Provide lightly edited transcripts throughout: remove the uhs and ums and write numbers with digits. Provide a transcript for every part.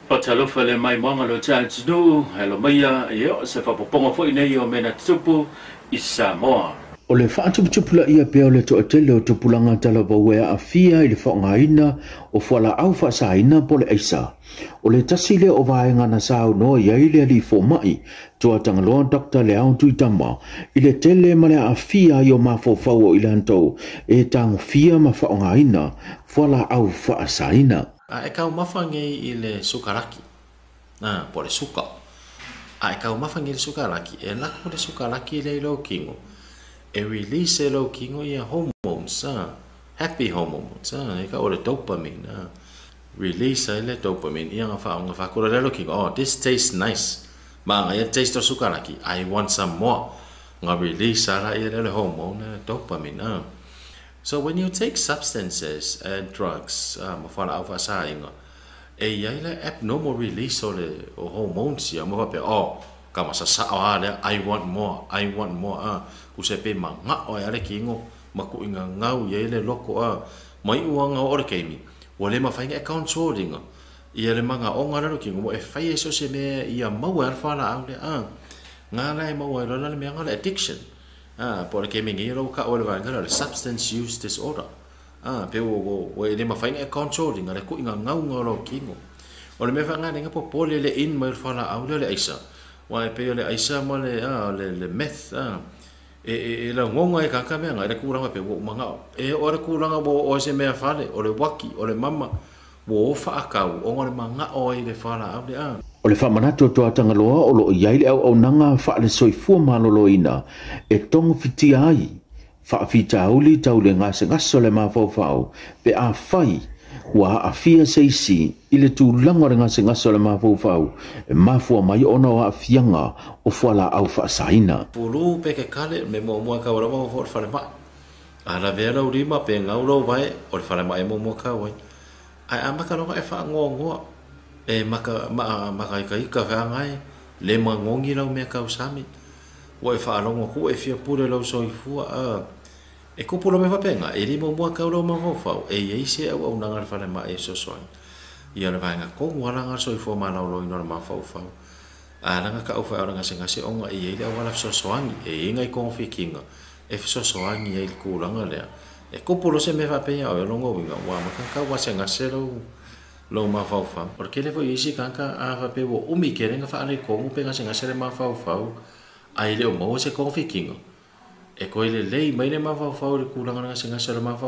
Patalofa le mai manga lo chance no, hello maya, yo se fa poponga fo ine yo mena tsupu i Samoa. O le whaatuputupula ia pia o le to atele o tupulanga tala wawea a fia i le whaongaina o whala au whaasaina po le eisa. O le tasile o vaenga na sao no iai le ali fo mai, toa tangaloa Dr. Leon Tuitama, i le tele male a fia i o mafofau o ilantou, e tang fia ma whaongaina, whala au whaasaina. E kau mafangi i le sukaraki, po le suka. E kau mafangi i le sukaraki, e lako le sukaraki le ilo kingo. E release lo kingo ia hormones, happy hormones, e ka o le dopamine, release le dopamine ia nga whakura le lo kingo, oh this tastes nice, ma nga ia taste o sukaraki, I want some more, nga release ala ia le hormone dopamine. So when you take substances and drugs, mawhala au whasainga, e ia le abnormal release o le hormones ia mawhape, oh kama sa ale, I want more, kusepe manga o ale kingo maku inga ngau ye le loko mai uanga o le keimi wale ma fainga account sorting ia le manga o ngara kingo mo e fai so se me ia mau alfa la au le ngala e mau la le manga le addiction por que me ngi ro ka o le vanga le substance use disorder pe o le ma fainga account sorting ale ku inga ngau ngoro kingo o le me fanga nga po pole le in mai fa la au le aisa wa pe le aisa mo le meth e la ngonga e kaka mea ngai kuranga pe wo manga e ora kuranga bo o se mea fale o le waki o le mama wo fa akau o ngore manga o i le fala au le O le whamanato toa tangaloa o lo iai le au nanga wha le soifua maloloina e tongo fiti ai wha fita auli tau le ngase ngaso le mawhau pe a whai wa a fia seisi i le tūlanga le ngase ngaso le mawhau e mafua mai ona o a fianga o whala au wha saina. Pulu pe ke kale me mo mua ka ora mo for fale mai. A la vera urima pe ngaulo vai o le fale mai mo mo ka wai. Ai amaka no e fa ngongo e maka kai ka fa ngai le mangongi lau me ka usami. Wa e fa longo ku e fia pure lau soifua e kupulo me fa penga e limo mua ka ora mo fau e ye se au nanga fale mai so so. Ia le vai nga ko wala nga soifua ma lau lo ino ma fau fau. Nanga ka ufa ora ngase ngase onga e ile wala sosoangi e inga i konfikinga e sosoangi e kulanga le e kupulo se me va peña o longo winga wa maka ka wa se ngase lo ma fa fa porque le foi isi kanka a va pe wo umi kerenga fa ale ko mu pe ngase ngase le ma fa a ile o mo se konfikinga e ko ile lei mai le ma fa le kulanga ngase ngase le ma fa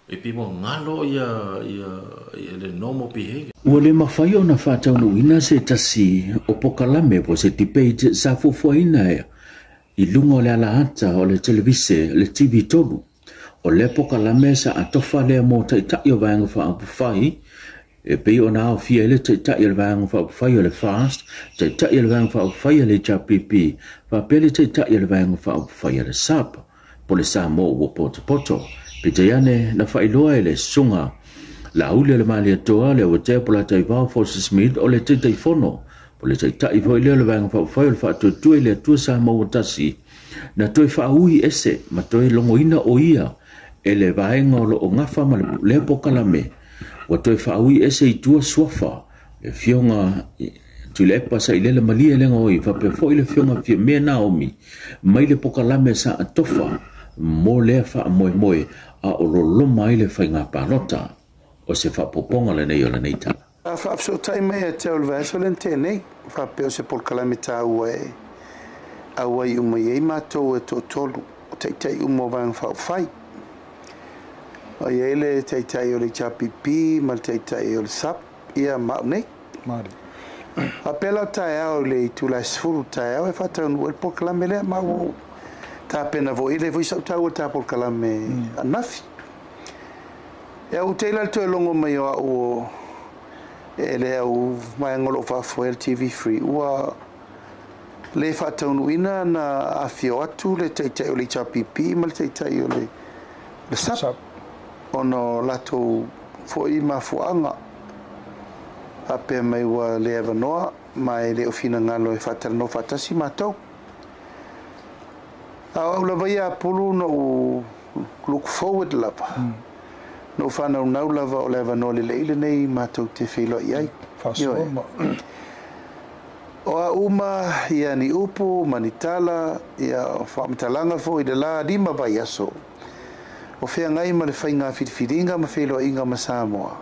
e pimo ngalo ia le normal behavior. Ua le mawhai o na whātaunu ina se tasi o pokalame po se tipeit sa fufuaina e i lunga o le alaata o le televise, le TV tonu. O le pokalame sa atofa le mo taitai o vaenga whaapufai e pei o na au fia ele taitai o vaenga whaapufai o le fast, taitai o vaenga whaapufai o le chapipi, whapele taitai o vaenga whaapufai o le sap, po le sa mo o poto. Pitayane na whailoa e le sunga la ule le mali atoa le o te pola taivao Forces Smith o le te teifono po le taitai foi le vanga whai o le whaatutue le atua sa mauatasi na toi whaui ese ma toi longoina o ia e le vaenga o lo o ngafa ma le pokalame wa toi whaui ese i tua suafa e fionga tu le pasa i le malia lenga oi whape foi le fionga fia mea Naomi mai le pokalame sa atofa mo le wha moe a o lo loma i le whainga pānota o se whapoponga le nei o le nei tala. Whaapso tai mai a te ol vaso len tēnei, whapeo se polkalame tā ua aua i uma iei mātou e tō tolu, o teitai umo vang whauwhai. O iei le teitai o le chapipi, ma le teitai o le sap, ia mau nei. Māri. A pela tai au le tūlai sfuru tai au e whatau nua le polkalame lea mau tā pena vo i le voi sau tau o tā polkalame anafi. E au teila le toi longo mai o au e le au mai ngolo whaafuel TV free ua le whaataunuina na awhio atu le teitai o le chapipi ma le teitai o le sap ono lato foi ma fuanga ape mai ua le avanoa mai le ofina ngalo e whaatalano whaatasi mātou au la vai a pulu no look forward lapa no whanau nau lava o lewa no le ile nei mātou te whilo i ai. O a uma ia ni upu, manitala, ia whaamitalanga fo i de la rima vai aso. O whea ngai ma le whainga whiriwhiringa ma whilo inga ma Samoa.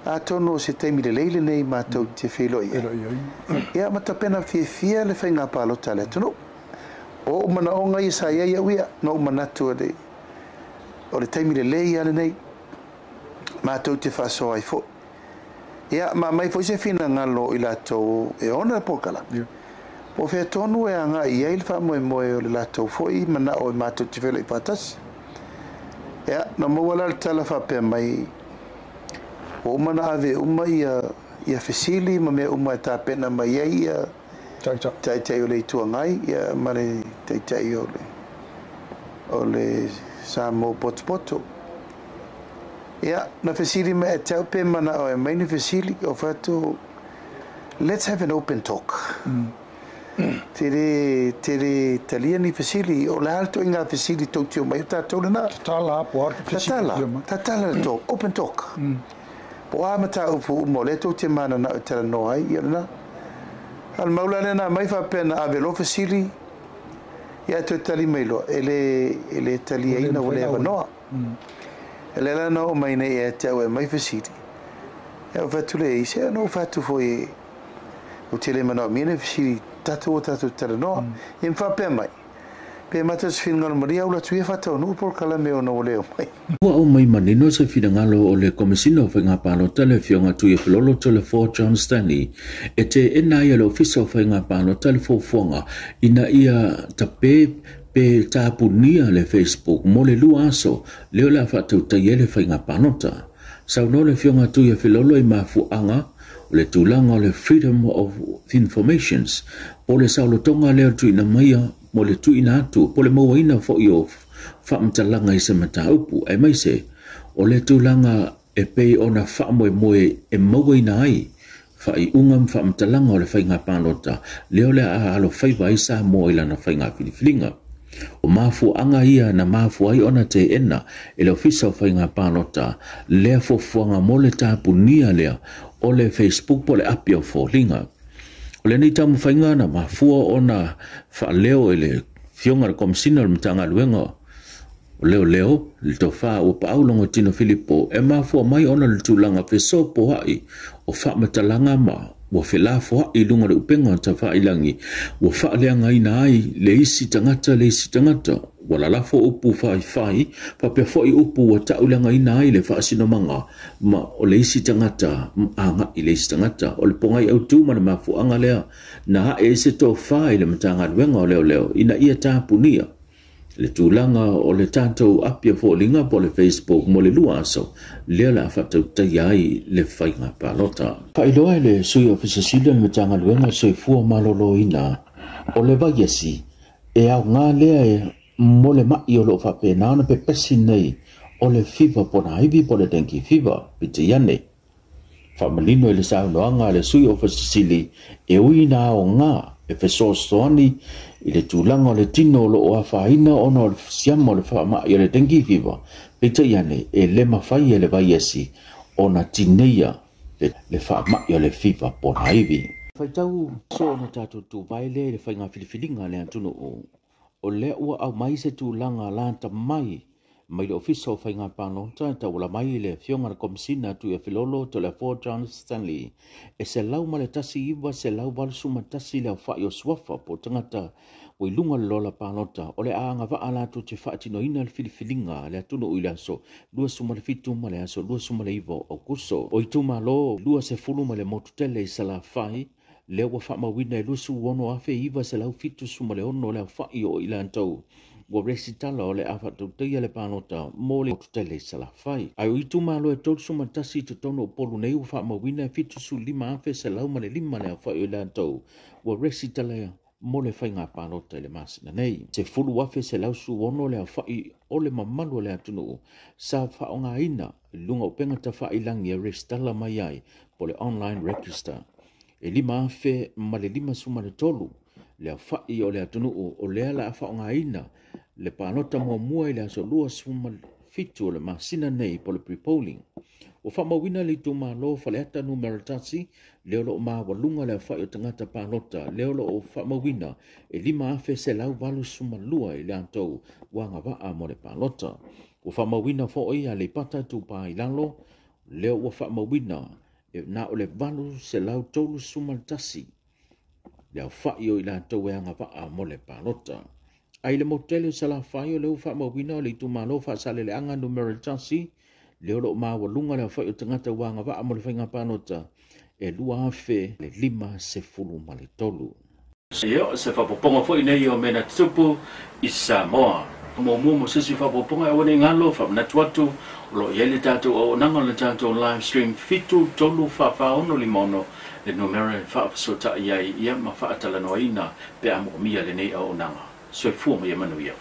A tono se teimi le leile nei mātou te whilo i ai. Ia matapena whia le whainga pālota le tono. O mana o ngai sa ia ia uia, no manatua le. O le teimi le lei ale nei, mātou te whasoa i fo. Ia, mai foi se fina ngalo i latou e ona po kala. O fe tonu e anga i ai fa mo o le latou foi mana o matou te vele i patas. Ia, na mo wala le tala fa pe mai. O mana ave uma ia fesili ma me uma ta pena mai ia tai o le tu ngai ia mare tai o le samo potpoto. Ja, na fesili me taupe mana o main fesili o fatu. Let's have an open talk. Tere taliani fesili o la alto inga fesili tokyo mai tatou na. Tatala po Tatala talk, open talk. Po amata upu mo le tokyo mana na tala no ai na. Al maulana na mai fa pena avelo fesili. Ya to tali mailo ele tali ai na wole no. Ela não mai nei e te au mai fesiti. E o fatu le i se no fatu foi o tele mana mine fesiti tatu tara no. Im fa pe mai. Pe matas fingal maria ula tu e fatu no por kala me no leo mai. O mai manino se finangalo o le komisino whainga pāno tele fionga tu e filolo tele for John Stanley e te ena ia le ofisa whainga pāno tele for fuanga ina ia tape pe tapunia le Facebook mo le lua aso leo la whatau tai le whainga panota. Sau no le fionga tu ia filolo i mafuanga o le tūlanga o le Freedom of Informations po le saulo tonga leo tu ina maia mo le tu ina atu po le maua ina fo i o whaamtalanga i se mata upu ai mai se o le tūlanga e pei ona whaamoe e maua ina ai whai ungam whaamtalanga o le whainga panota leo le ahalo whaiva i sa mo i lana whainga whiriwhiringa. O mafu anga ia na mafu ai ona te ena ele ofisa o whainga pānota lea fofuanga mo le tāpunia lea o le Facebook po le api o fōlinga. O le nei tamu whainga na mafua ona whaaleo ele fionga le komisina le mtanga luenga o leo le tofa o paulongo tino Filipo e mafua mai ona le tūlanga feso po hai o whamatalanga ma wa felafo i lunga le upenga ta whailangi wa whaaleanga ina ai le isi tangata wala lafo upu whai pa pe fo i upu wa taulanga ina ai le whaasinomanga ma o le isi tangata anga i le isi tangata o le pongai au tūmana mafu anga lea na e se tō whai le matanga luenga o leo ina ia tāpunia le tūlanga o le tātou apia fōlinga po le Facebook mo le lua aso lea la whatau tai ai le whainga pālota. Whailoa le sui o Fisasilia me tanga luenga soi fua malolo ina o le vaiasi e au ngā lea e mo le mai o lo whapena ana pe pesi nei o le fiva po na haivi po le dengue fiva pite iane. Whamalino e le saunoanga le sui o Fisasili e uina o ngā e fesoasoani i le tūlanga o le tino o lo o awhaina ono o le siama o le whaama i le dengue fever. Pita iane e le mawhai e le vaiasi o na tineia le whaama i le fever po na iwi. Whaitau so na tātou tū vaile le whainga whiriwhiringa le antunu o le ua au mai se tūlanga lanta mai mai le ofisa o whainga pānota ta ula mai le fionga na komisina tu e filolo to le Fort John Stanley e se lau ma le tasi iwa se lau balsu ma tasi le whai o swafa po tangata o ilunga le lola pānota o le aanga wa ala tu te whaatino ina le whiriwhiringa le atunu o ile aso lua suma le fitu ma le aso lua suma le iwo o kuso o ituma lo lua se fulu ma le motutele i sala whai le ua whaamawina e lusu wono afe iwa se lau fitu suma le ono le whai o ile antau wa resitala o le awhatu teia le pānota mo le motutele i sala whai. Ai o ituma lo e tolu suma tasi te tono o polu nei ua whaamawina e fitu su lima afe se lau ma le lima le whai o ile antau wa resitala mo le whainga pānota le masina nei. Se fulu afe se lau su wono le whai o le mamalu le atunu sa whaonga ina lunga o penga ta whai langi a resitala mai ai po le online register. E lima afe ma le lima suma le tolu le whai o le atunu o le ala a whaonga ina le pānota mua mua i le aso lua suma fitu le masina nei po le pre-polling. O whamawina li tu malo whaleata numero tasi, leo lo ma walunga le whai o tangata pālota, leo lo o whamawina e lima afe se lau walu sumalua i le antou wanga waa mo le pālota. O whamawina fōi a le pata tu pā i lalo, leo o whamawina e na o le walu se lau tolu sumaltasi, leo whai o i le antou wanga waa mo le pālota. Ai le motele sala whai o leo whamawina o le tu malo whaasale le anga numero tasi, leo lo ma walunga le whai o tangata wanga waa mo le whainga pālota, e lua afe le lima se fulu ma le tolu. Io se whapoponga fo nei o mena tupu i Samoa. Mo sisi whapoponga e wane ngalo whamnatuatu lo iele tātou o nanga le tātou live stream fitu tolu whawhaono limono le numere whaapasota iai ia ma whaatala noaina pe amo mia le nei o nanga. So fumo ia manuia.